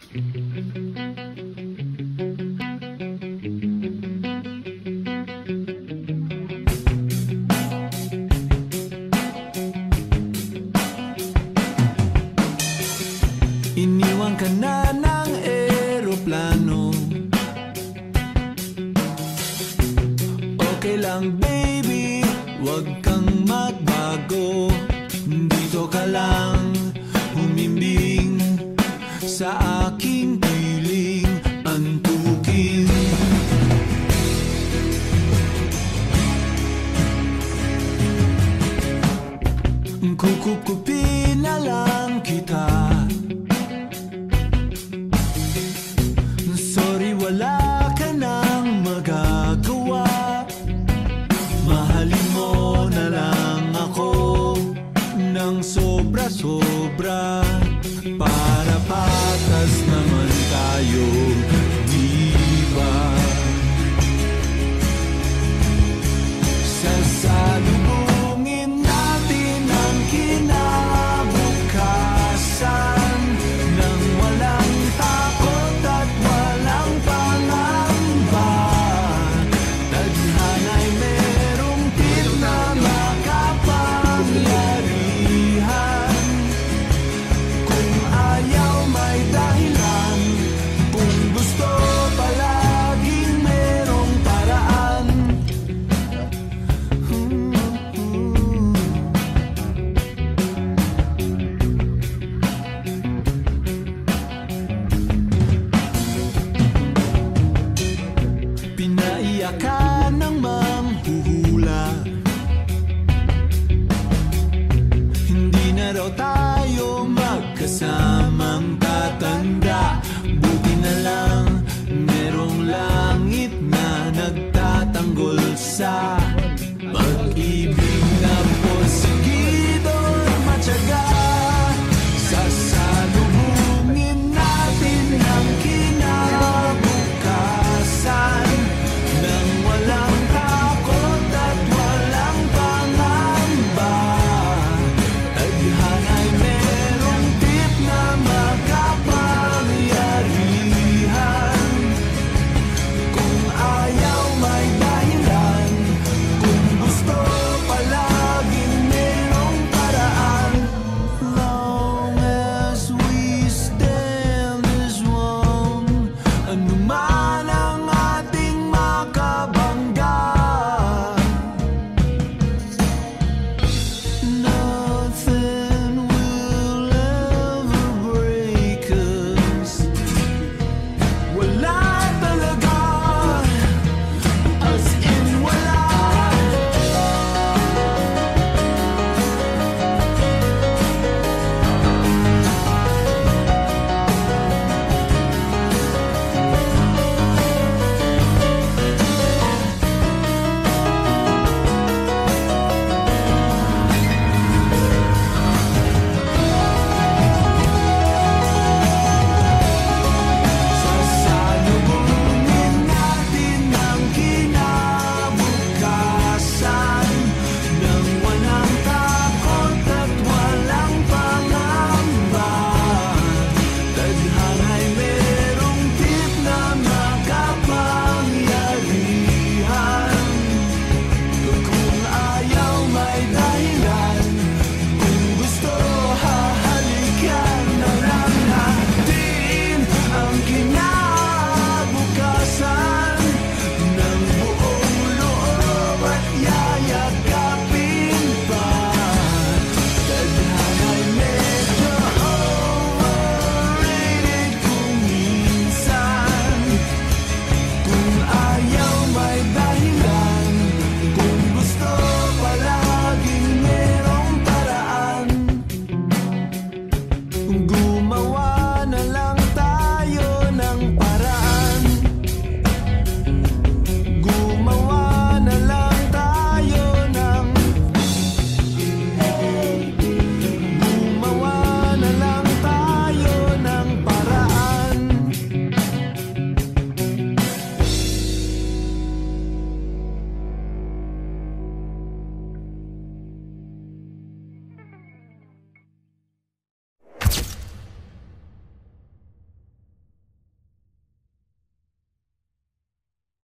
Iniwan ka na ng eroplano. Okay lang baby, wag kang magbago. Dito ka lang humimbing sa aking piling antukin. Kukupin na lang kita. Sorry, wala ka nang magagawa. Mahalin mo na lang ako ng sobra-sobra, para patas naman tayo, di ba? Sasalubungin natin ang kinabukasan nang walang takot at walang pangamba. Tadhana'y merong tip na makapangyarihan. Kung ayaw may dahilan, kung gusto palaging merong paraan. Pinaiyak ka ng manghuhula. Hindi na raw tayo magkasamang tatanda.